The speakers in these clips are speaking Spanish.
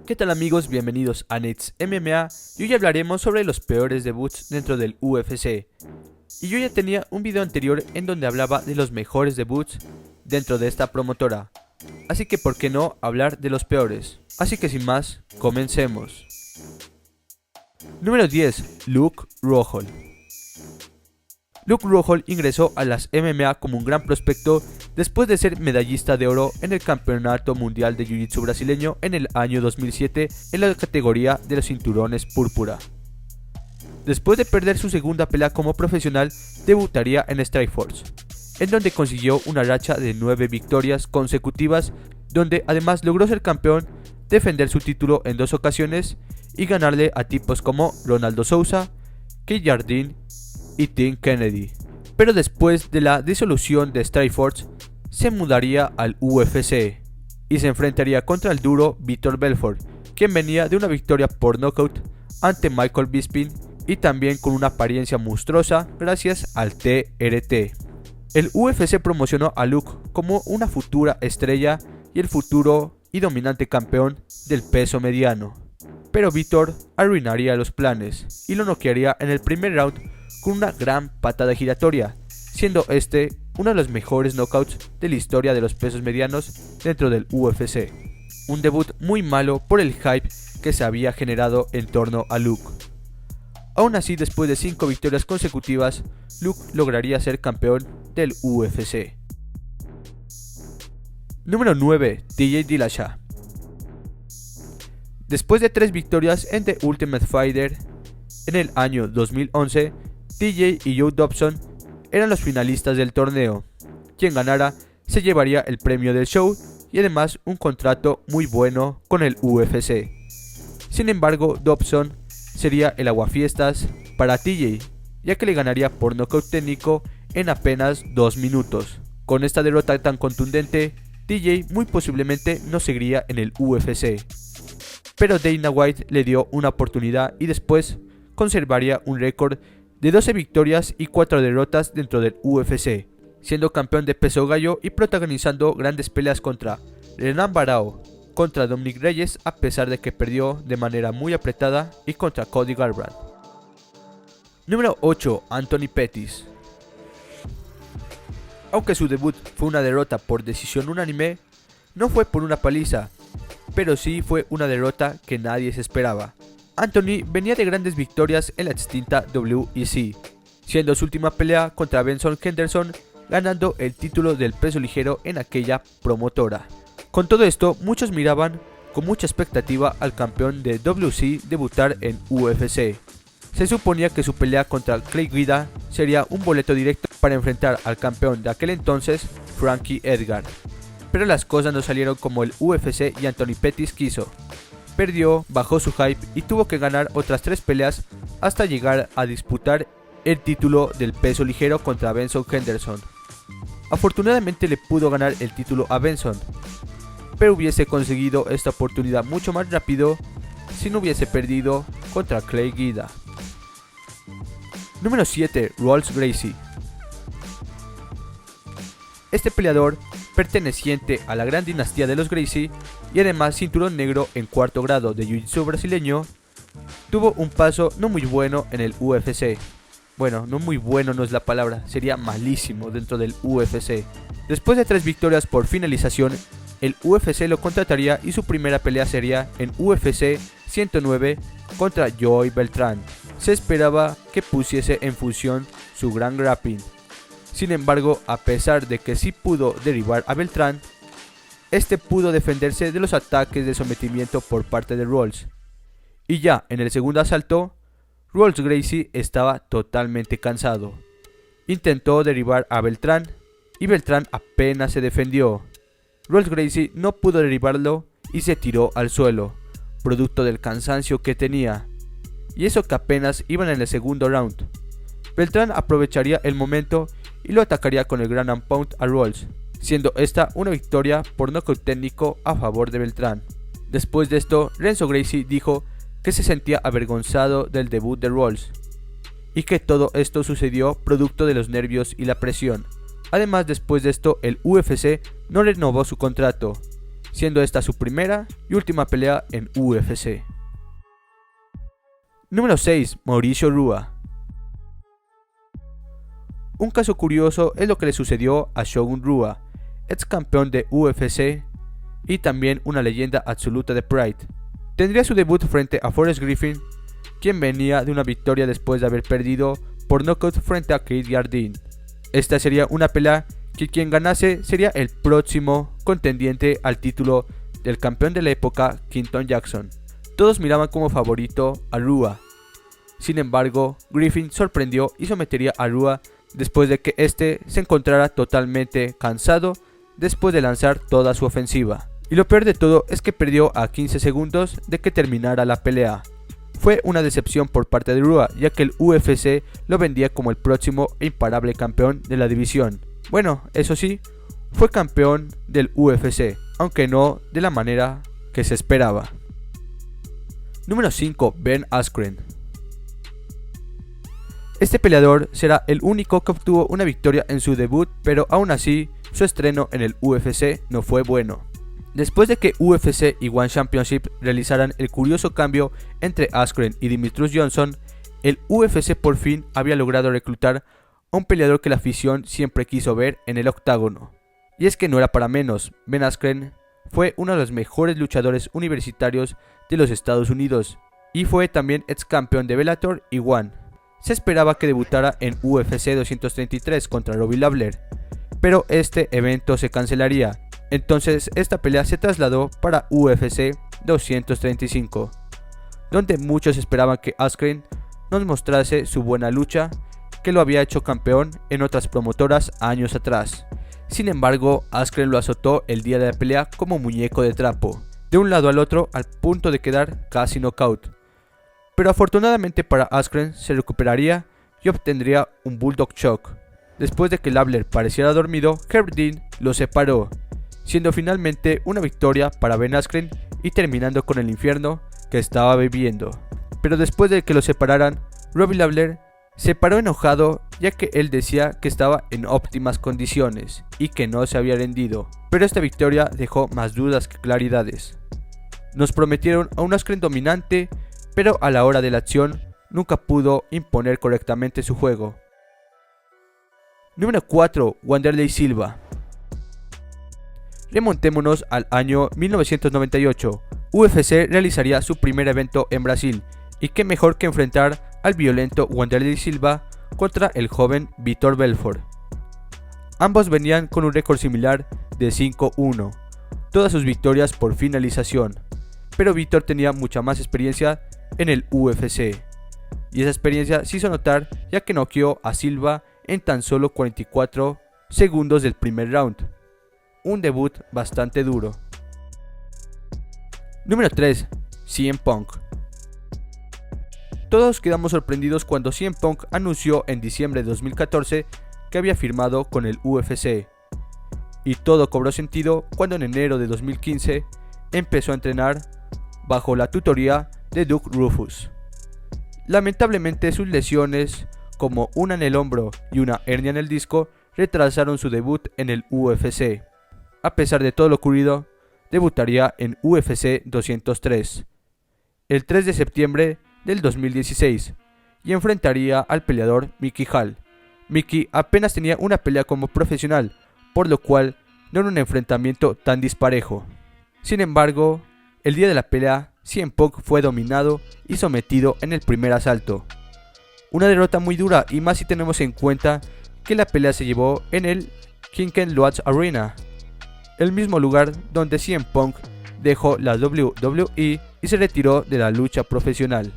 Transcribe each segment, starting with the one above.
¿Qué tal amigos? Bienvenidos a Nets MMA y hoy hablaremos sobre los peores debuts dentro del UFC. Y yo ya tenía un video anterior en donde hablaba de los mejores debuts dentro de esta promotora. Así que por qué no hablar de los peores. Así que sin más, comencemos. Número 10. Luke Rockhold. Luke Rockhold ingresó a las MMA como un gran prospecto después de ser medallista de oro en el Campeonato Mundial de Jiu-Jitsu brasileño en el año 2007 en la categoría de los cinturones púrpura. Después de perder su segunda pelea como profesional, debutaría en Strikeforce, en donde consiguió una racha de 9 victorias consecutivas, donde además logró ser campeón, defender su título en 2 ocasiones y ganarle a tipos como Ronaldo Souza, Keith Jardine y Tim Kennedy. Pero después de la disolución de Strikeforce, se mudaría al UFC y se enfrentaría contra el duro Vitor Belfort, quien venía de una victoria por nocaut ante Michael Bisping y también con una apariencia monstruosa gracias al TRT. El UFC promocionó a Luke como una futura estrella y el futuro y dominante campeón del peso mediano. Pero Vitor arruinaría los planes y lo noquearía en el primer round con una gran patada giratoria, siendo este uno de los mejores knockouts de la historia de los pesos medianos dentro del UFC. Un debut muy malo por el hype que se había generado en torno a Luke. Aún así, después de 5 victorias consecutivas, Luke lograría ser campeón del UFC. Número 9. TJ Dillashaw. Después de 3 victorias en The Ultimate Fighter en el año 2011, TJ y Joe Dobson eran los finalistas del torneo. Quien ganara se llevaría el premio del show y además un contrato muy bueno con el UFC. Sin embargo, Dobson sería el aguafiestas para TJ, ya que le ganaría por nocaut técnico en apenas 2 minutos. Con esta derrota tan contundente, TJ muy posiblemente no seguiría en el UFC. Pero Dana White le dio una oportunidad y después conservaría un récord de 12 victorias y 4 derrotas dentro del UFC, siendo campeón de peso gallo y protagonizando grandes peleas contra Renan Barão, contra Dominic Reyes a pesar de que perdió de manera muy apretada y contra Cody Garbrandt. Número 8. Anthony Pettis. Aunque su debut fue una derrota por decisión unánime, no fue por una paliza, pero sí fue una derrota que nadie se esperaba. Anthony venía de grandes victorias en la extinta WEC, siendo su última pelea contra Benson Henderson, ganando el título del peso ligero en aquella promotora. Con todo esto, muchos miraban con mucha expectativa al campeón de WEC debutar en UFC. Se suponía que su pelea contra Clay Guida sería un boleto directo para enfrentar al campeón de aquel entonces, Frankie Edgar. Pero las cosas no salieron como el UFC y Anthony Pettis quiso. Perdió, bajó su hype y tuvo que ganar otras 3 peleas hasta llegar a disputar el título del peso ligero contra Benson Henderson. Afortunadamente le pudo ganar el título a Benson, pero hubiese conseguido esta oportunidad mucho más rápido si no hubiese perdido contra Clay Guida. Número 7. Rolls Gracie. Este peleador, perteneciente a la gran dinastía de los Gracie y además cinturón negro en 4º grado de Jiu-Jitsu brasileño, tuvo un paso no muy bueno en el UFC. Bueno, no muy bueno no es la palabra, sería malísimo dentro del UFC. Después de 3 victorias por finalización, el UFC lo contrataría y su primera pelea sería en UFC 109 contra Joey Beltrán. Se esperaba que pusiese en función su gran grappling. Sin embargo, a pesar de que sí pudo derribar a Beltrán, este pudo defenderse de los ataques de sometimiento por parte de Rolls. Y ya en el segundo asalto, Rolls Gracie estaba totalmente cansado. Intentó derribar a Beltrán y Beltrán apenas se defendió. Rolls Gracie no pudo derribarlo y se tiró al suelo, producto del cansancio que tenía. Y eso que apenas iban en el segundo round. Beltrán aprovecharía el momento y lo atacaría con el ground and pound a Rolls, siendo esta una victoria por nocaut técnico a favor de Beltrán. Después de esto, Renzo Gracie dijo que se sentía avergonzado del debut de Rolls y que todo esto sucedió producto de los nervios y la presión. Además, después de esto, el UFC no renovó su contrato siendo esta su primera y última pelea en UFC. Número 6. Mauricio Rua. Un caso curioso es lo que le sucedió a Shogun Rua, ex campeón de UFC y también una leyenda absoluta de Pride. Tendría su debut frente a Forrest Griffin, quien venía de una victoria después de haber perdido por knockout frente a Keith Jardine. Esta sería una pelea que quien ganase sería el próximo contendiente al título del campeón de la época, Quinton Jackson. Todos miraban como favorito a Rua. Sin embargo, Griffin sorprendió y sometería a Rua después de que este se encontrara totalmente cansado después de lanzar toda su ofensiva. Y lo peor de todo es que perdió a 15 segundos de que terminara la pelea. Fue una decepción por parte de Rua, ya que el UFC lo vendía como el próximo e imparable campeón de la división. Bueno, eso sí, fue campeón del UFC, aunque no de la manera que se esperaba. Número 5. Ben Askren. Este peleador será el único que obtuvo una victoria en su debut, pero aún así, su estreno en el UFC no fue bueno. Después de que UFC y One Championship realizaran el curioso cambio entre Askren y Demetrious Johnson, el UFC por fin había logrado reclutar a un peleador que la afición siempre quiso ver en el octágono. Y es que no era para menos, Ben Askren fue uno de los mejores luchadores universitarios de los Estados Unidos y fue también ex campeón de Bellator y One. Se esperaba que debutara en UFC 233 contra Robbie Lawler, pero este evento se cancelaría. Entonces esta pelea se trasladó para UFC 235, donde muchos esperaban que Askren nos mostrase su buena lucha, que lo había hecho campeón en otras promotoras años atrás. Sin embargo, Askren lo azotó el día de la pelea como muñeco de trapo, de un lado al otro al punto de quedar casi knockout. Pero afortunadamente para Askren se recuperaría y obtendría un Bulldog Choke. Después de que Lawler pareciera dormido, Herb Dean lo separó, siendo finalmente una victoria para Ben Askren y terminando con el infierno que estaba viviendo. Pero después de que lo separaran, Robbie Lawler se paró enojado, ya que él decía que estaba en óptimas condiciones y que no se había rendido, pero esta victoria dejó más dudas que claridades. Nos prometieron a un Askren dominante, pero a la hora de la acción nunca pudo imponer correctamente su juego. Número 4. Wanderlei Silva. Remontémonos al año 1998. UFC realizaría su primer evento en Brasil, y qué mejor que enfrentar al violento Wanderlei Silva contra el joven Vitor Belfort. Ambos venían con un récord similar de 5-1, todas sus victorias por finalización, pero Vitor tenía mucha más experiencia en el UFC, y esa experiencia se hizo notar ya que noqueó a Silva en tan solo 44 segundos del primer round. Un debut bastante duro. Número 3. CM Punk. Todos quedamos sorprendidos cuando CM Punk anunció en diciembre de 2014 que había firmado con el UFC. Y todo cobró sentido cuando en enero de 2015 empezó a entrenar bajo la tutoría de Duke Roufus. Lamentablemente sus lesiones, como una en el hombro y una hernia en el disco, retrasaron su debut en el UFC. A pesar de todo lo ocurrido, debutaría en UFC 203 el 3 de septiembre del 2016 y enfrentaría al peleador Mickey Hall. Mickey apenas tenía una pelea como profesional, por lo cual no era un enfrentamiento tan disparejo. Sin embargo, el día de la pelea, CM Punk fue dominado y sometido en el primer asalto. Una derrota muy dura, y más si tenemos en cuenta que la pelea se llevó en el King Loats Arena, el mismo lugar donde CM Punk dejó la WWE y se retiró de la lucha profesional.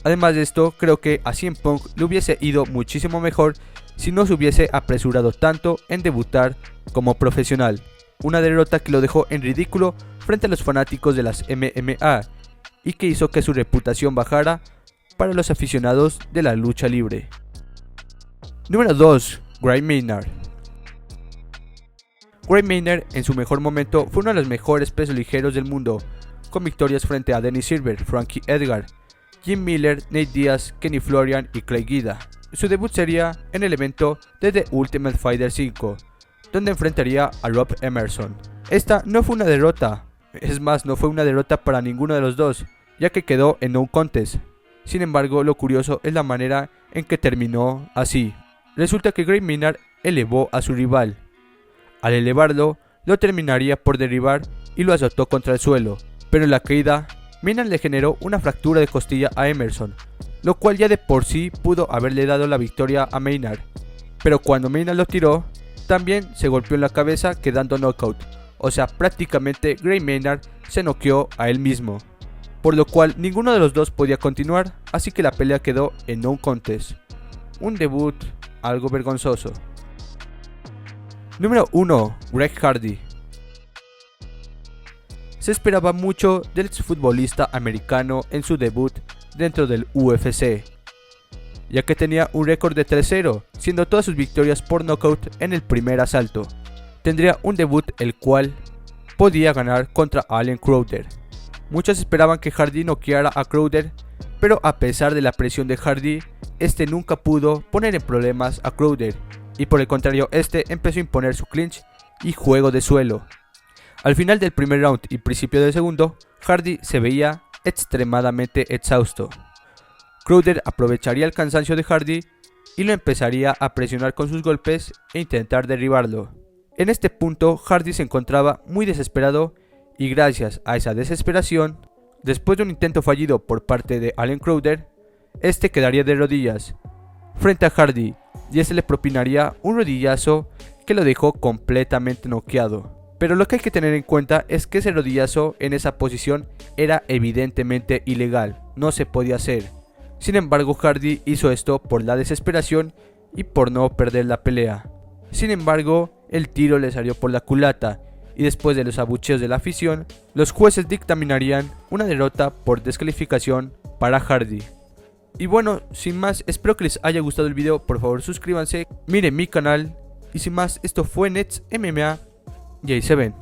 Además de esto, creo que a CM Punk le hubiese ido muchísimo mejor si no se hubiese apresurado tanto en debutar como profesional. Una derrota que lo dejó en ridículo frente a los fanáticos de las MMA y que hizo que su reputación bajara para los aficionados de la lucha libre. Número 2. Gray Maynard. Gray Maynard en su mejor momento fue uno de los mejores pesos ligeros del mundo, con victorias frente a Dennis Silver, Frankie Edgar, Jim Miller, Nate Diaz, Kenny Florian y Clay Guida. Su debut sería en el evento de The Ultimate Fighter 5, donde enfrentaría a Rob Emerson. Esta no fue una derrota, Es más, no fue una derrota para ninguno de los dos, ya que quedó en no contest. Sin embargo, lo curioso es la manera en que terminó así. Resulta que Gray Maynard elevó a su rival. Al elevarlo, lo terminaría por derribar y lo azotó contra el suelo, pero en la caída, Maynard le generó una fractura de costilla a Emerson, lo cual ya de por sí pudo haberle dado la victoria a Maynard. Pero cuando Maynard lo tiró, también se golpeó en la cabeza quedando knockout, o sea, prácticamente Gray Maynard se noqueó a él mismo, por lo cual ninguno de los dos podía continuar, así que la pelea quedó en no contest. Un debut algo vergonzoso. Número 1. Greg Hardy. Se esperaba mucho del exfutbolista americano en su debut dentro del UFC, ya que tenía un récord de 3-0, siendo todas sus victorias por knockout en el primer asalto. Tendría un debut el cual podía ganar contra Allen Crowder. Muchos esperaban que Hardy noqueara a Crowder, pero a pesar de la presión de Hardy, este nunca pudo poner en problemas a Crowder, y por el contrario, este empezó a imponer su clinch y juego de suelo. Al final del primer round y principio del segundo, Hardy se veía extremadamente exhausto. Crowder aprovecharía el cansancio de Hardy y lo empezaría a presionar con sus golpes e intentar derribarlo. En este punto, Hardy se encontraba muy desesperado y gracias a esa desesperación, después de un intento fallido por parte de Allen Crowder, este quedaría de rodillas frente a Hardy y este le propinaría un rodillazo que lo dejó completamente noqueado. Pero lo que hay que tener en cuenta es que ese rodillazo en esa posición era evidentemente ilegal, no se podía hacer. Sin embargo, Hardy hizo esto por la desesperación y por no perder la pelea. Sin embargo, el tiro le salió por la culata y después de los abucheos de la afición, los jueces dictaminarían una derrota por descalificación para Hardy. Y bueno, sin más, espero que les haya gustado el video, por favor suscríbanse, miren mi canal y sin más, esto fue Nets MMA y ahí se ven.